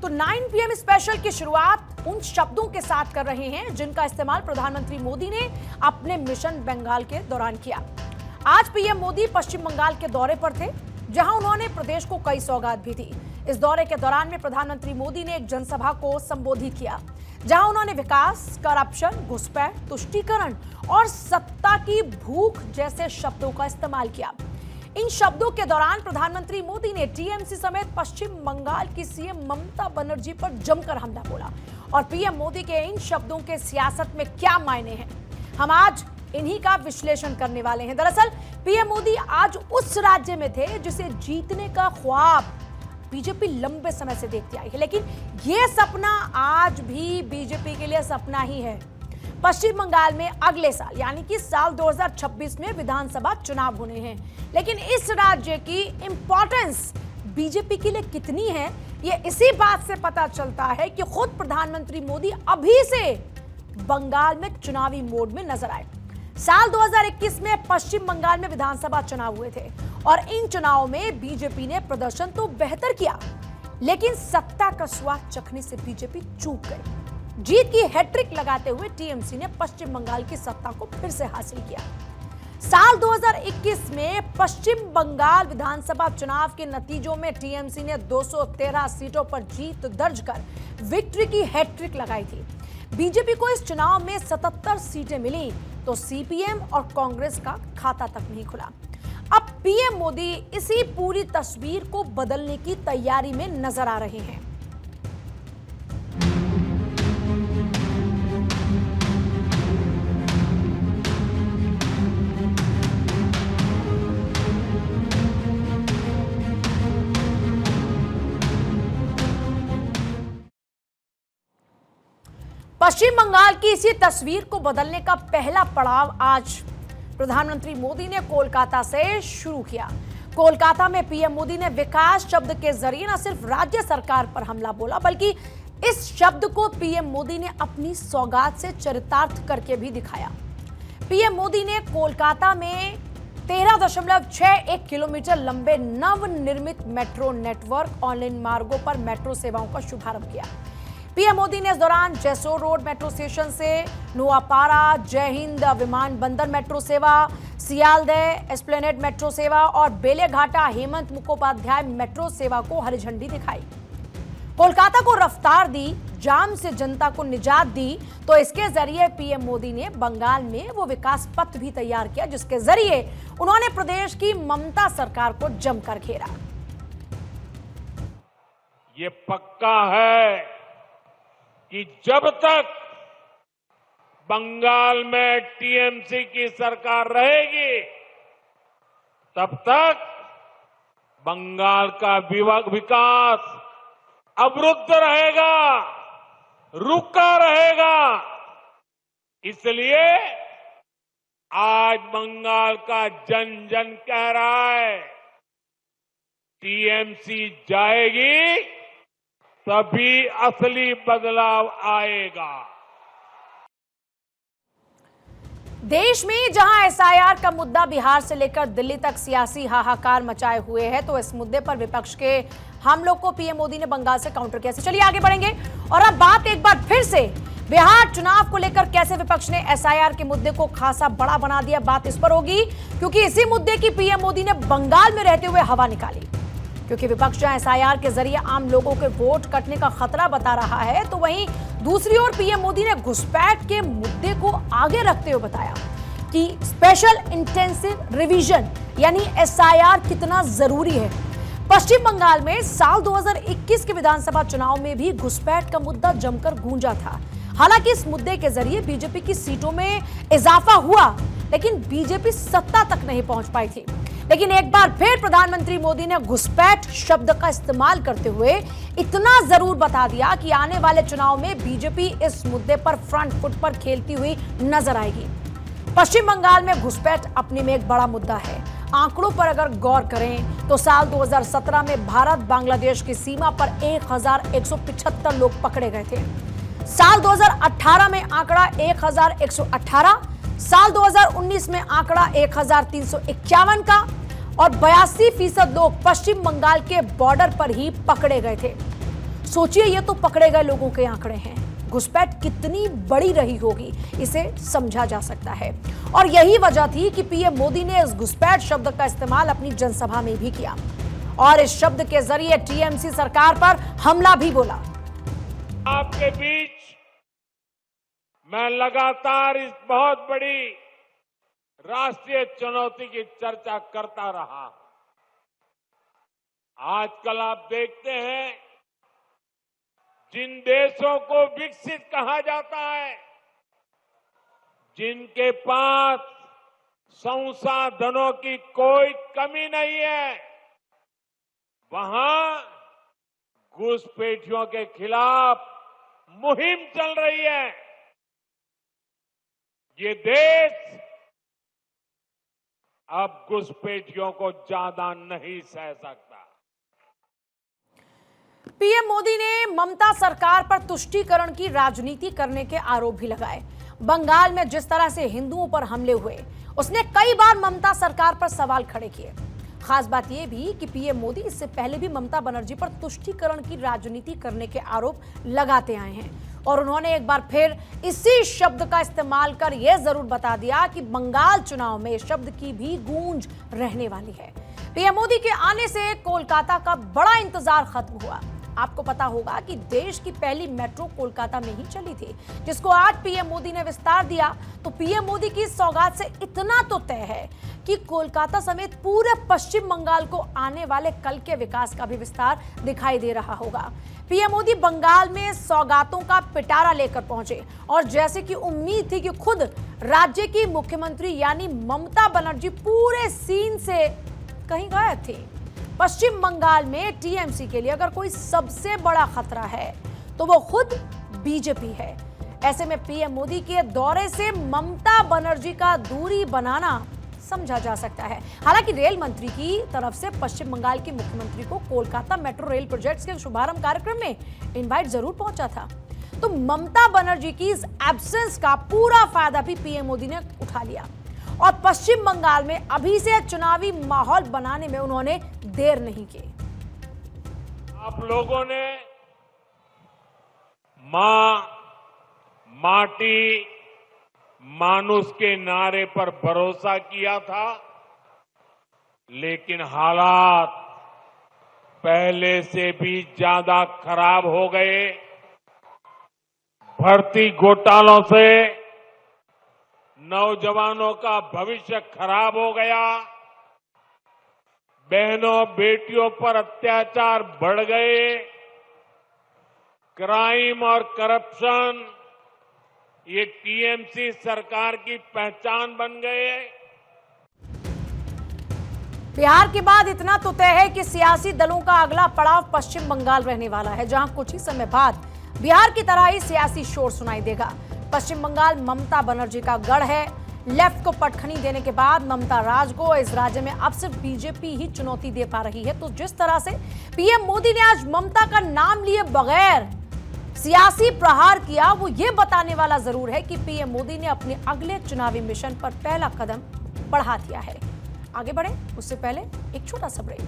तो 9 PM special की शुरुआत उन शब्दों के साथ कर रहे हैं जिनका इस्तेमाल प्रधानमंत्री मोदी ने अपने मिशन बंगाल के दौरान किया। आज पीएम मोदी पश्चिम बंगाल के दौरे पर थे, जहां उन्होंने प्रदेश को कई सौगात भी दी। इस दौरे के दौरान में प्रधानमंत्री मोदी ने एक जनसभा को संबोधित किया, जहां उन्होंने विकास, करप्शन, घुसपैठ, तुष्टीकरण और सत्ता की भूख जैसे शब्दों का इस्तेमाल किया। इन शब्दों के दौरान प्रधानमंत्री मोदी ने टीएमसी समेत पश्चिम बंगाल की सीएम ममता बनर्जी पर जमकर हमला बोला। और पीएम मोदी के इन शब्दों के सियासत में क्या मायने हैं, हम आज इन्हीं का विश्लेषण करने वाले हैं। दरअसल पीएम मोदी आज उस राज्य में थे जिसे जीतने का ख्वाब बीजेपी लंबे समय से देखती आई है, लेकिन यह सपना आज भी बीजेपी के लिए सपना ही है। पश्चिम बंगाल में अगले साल यानी कि साल 2026 में विधानसभा चुनाव होने हैं, लेकिन इस राज्य की इंपॉर्टेंस बीजेपी के लिए कितनी है, यह इसी बात से पता चलता है कि खुद प्रधानमंत्री मोदी अभी से बंगाल में चुनावी मोड में नजर आए। साल 2021 में पश्चिम बंगाल में विधानसभा चुनाव हुए थे और इन चुनावों में बीजेपी ने प्रदर्शन तो बेहतर किया, लेकिन सत्ता का स्वाद चखने से बीजेपी चूक गई। जीत की हैट्रिक लगाते हुए टीएमसी ने पश्चिम बंगाल की सत्ता को फिर से हासिल किया। साल 2021 में पश्चिम बंगाल विधानसभा चुनाव के नतीजों में टीएमसी ने 213 सीटों पर जीत दर्ज कर विक्ट्री की हैट्रिक लगाई थी। बीजेपी को इस चुनाव में 77 सीटें मिली तो सीपीएम और कांग्रेस का खाता तक नहीं खुला। अब पीएम मोदी इसी पूरी तस्वीर को बदलने की तैयारी में नजर आ रहे हैं। पश्चिम बंगाल की इसी तस्वीर को बदलने का पहला पड़ाव आज प्रधानमंत्री मोदी ने कोलकाता से शुरू किया। कोलकाता में पीएम मोदी ने विकास शब्द के जरिए न सिर्फ राज्य सरकार पर हमला बोला, बल्कि इस शब्द को पीएम मोदी ने अपनी सौगात से चरितार्थ करके भी दिखाया। पीएम मोदी ने कोलकाता में 13.61 किलोमीटर लंबे नवनिर्मित मेट्रो नेटवर्क ऑनलाइन मार्गों पर मेट्रो सेवाओं का शुभारंभ किया। पीएम मोदी ने इस दौरान जैसोर रोड मेट्रो स्टेशन से नोआपाड़ा जय हिंद विमानबंदर मेट्रो सेवा, सियालदह एस्प्लेनेड मेट्रो सेवा और बेलेघाटा हेमंत मुखोपाध्याय मेट्रो सेवा को हरी झंडी दिखाई। कोलकाता को रफ्तार दी, जाम से जनता को निजात दी, तो इसके जरिए पीएम मोदी ने बंगाल में वो विकास पथ भी तैयार किया जिसके जरिए उन्होंने प्रदेश की ममता सरकार को जमकर घेरा। ये पक्का है कि जब तक बंगाल में टीएमसी की सरकार रहेगी, तब तक बंगाल का विकास अवरुद्ध रहेगा, रुका रहेगा। इसलिए आज बंगाल का जन जन कह रहा है, टीएमसी जाएगी तभी असली बदलाव आएगा। देश में जहां एसआईआर का मुद्दा बिहार से लेकर दिल्ली तक सियासी हाहाकार मचाए हुए है, तो इस मुद्दे पर विपक्ष के हमलों को पीएम मोदी ने बंगाल से काउंटर किया। चलिए आगे बढ़ेंगे और अब बात एक बार फिर से बिहार चुनाव को लेकर कैसे विपक्ष ने एसआईआर के मुद्दे को खासा बड़ा बना दिया, बात इस पर होगी, क्योंकि इसी मुद्दे की पीएम मोदी ने बंगाल में रहते हुए हवा निकाली। क्योंकि विपक्ष जहां एसआईआर के जरिए आम लोगों के वोट कटने का खतरा बता रहा है, तो वहीं दूसरी ओर पीएम मोदी ने घुसपैठ के मुद्दे को आगे रखते हुए बताया कि स्पेशल इंटेंसिव रिवीजन यानी एसआईआर कितना जरूरी है। पश्चिम बंगाल में साल 2021 के विधानसभा चुनाव में भी घुसपैठ का मुद्दा जमकर गूंजा था। हालांकि इस मुद्दे के जरिए बीजेपी की सीटों में इजाफा हुआ, लेकिन बीजेपी सत्ता तक नहीं पहुंच पाई थी। लेकिन एक बार फिर प्रधानमंत्री मोदी ने घुसपैठ शब्द का इस्तेमाल करते हुए इतना जरूर बता दिया कि आने वाले चुनाव में बीजेपी इस मुद्दे पर फ्रंट फुट पर खेलती हुई नजर आएगी। पश्चिम बंगाल में घुसपैठ अपने में एक बड़ा मुद्दा है। आंकड़ों पर अगर गौर करें तो साल 2017 में भारत बांग्लादेश की सीमा पर 1175 लोग पकड़े गए थे। साल 2018 में आंकड़ा 1118, साल 2019 में आंकड़ा 1351 का और 82% लोग पश्चिम बंगाल के बॉर्डर पर ही पकड़े गए थे। सोचिए, ये तो पकड़े गए लोगों के आंकड़े हैं। घुसपैठ कितनी बड़ी रही होगी, इसे समझा जा सकता है। और यही वजह थी कि पीएम मोदी ने इस घुसपैठ शब्द का इस्तेमाल अपनी जनसभा में भी किया और इस शब्द के जरिए टीएमसी सरकार पर हमला भी बोला। आपके बीच मैं लगातार इस बहुत बड़ी राष्ट्रीय चुनौती की चर्चा करता रहा। आजकल आप देखते हैं, जिन देशों को विकसित कहा जाता है, जिनके पास संसाधनों की कोई कमी नहीं है, वहां घुसपैठियों के खिलाफ मुहिम चल रही है। ये देश अब घुसपैठियों को ज्यादा नहीं सह सकता। पीएम मोदी ने ममता सरकार पर तुष्टीकरण की राजनीति करने के आरोप भी लगाए। बंगाल में जिस तरह से हिंदुओं पर हमले हुए, उसने कई बार ममता सरकार पर सवाल खड़े किए। खास बात यह भी कि पीएम मोदी इससे पहले भी ममता बनर्जी पर तुष्टीकरण की राजनीति करने के आरोप लगाते आए हैं और उन्होंने एक बार फिर इसी शब्द का इस्तेमाल कर यह जरूर बता दिया कि बंगाल चुनाव में इस शब्द की भी गूंज रहने वाली है। पीएम मोदी के आने से कोलकाता का बड़ा इंतजार खत्म हुआ। आपको पता होगा कि देश की पहली मेट्रो कोलकाता में ही चली थी, जिसको आज पीएम मोदी ने विस्तार दिया। तो पीएम मोदी की इस सौगात से इतना तो तय है कि कोलकाता समेत पूरे पश्चिम बंगाल को आने वाले कल के विकास का भी विस्तार दिखाई दे रहा होगा। पीएम मोदी बंगाल में सौगातों का पिटारा लेकर पहुंचे और जैसे कि उम्मीद थी कि खुद राज्य की मुख्यमंत्री यानी ममता बनर्जी पूरे सीन से कहीं गायब थी। पश्चिम बंगाल में टीएमसी के लिए अगर कोई सबसे बड़ा खतरा है तो वो खुद बीजेपी है। ऐसे में पीएम मोदी के दौरे से ममता बनर्जी का दूरी बनाना समझा जा सकता है। हालांकि रेल मंत्री की तरफ से पश्चिम बंगाल की मुख्यमंत्री को कोलकाता मेट्रो रेल प्रोजेक्ट्स के शुभारंभ कार्यक्रम में इनवाइट जरूर पहुंचा था। तो ममता बनर्जी की इस एब्सेंस का पूरा फायदा भी पीएम मोदी ने उठा लिया और पश्चिम बंगाल में अभी से चुनावी माहौल बनाने में उन्होंने देर नहीं की। आप लोगों ने मां, माटी, मानुष के नारे पर भरोसा किया था, लेकिन हालात पहले से भी ज्यादा खराब हो गए। भर्ती घोटालों से नौजवानों का भविष्य खराब हो गया। बहनों बेटियों पर अत्याचार बढ़ गए। क्राइम और करप्शन ये टीएमसी सरकार की पहचान बन गए। बिहार के बाद इतना तो तय है कि सियासी दलों का अगला पड़ाव पश्चिम बंगाल रहने वाला है, जहां कुछ ही समय बाद बिहार की तरह ही सियासी शोर सुनाई देगा। पश्चिम बंगाल ममता बनर्जी का गढ़ है। लेफ्ट को पटखनी देने के बाद ममता राज को इस राज्य में अब सिर्फ बीजेपी ही चुनौती दे पा रही है। तो जिस तरह से पीएम मोदी ने आज ममता का नाम लिए बगैर सियासी प्रहार किया, वो ये बताने वाला जरूर है कि पीएम मोदी ने अपने अगले चुनावी मिशन पर पहला कदम बढ़ा दिया है। आगे बढ़े उससे पहले एक छोटा सा ब्रेक।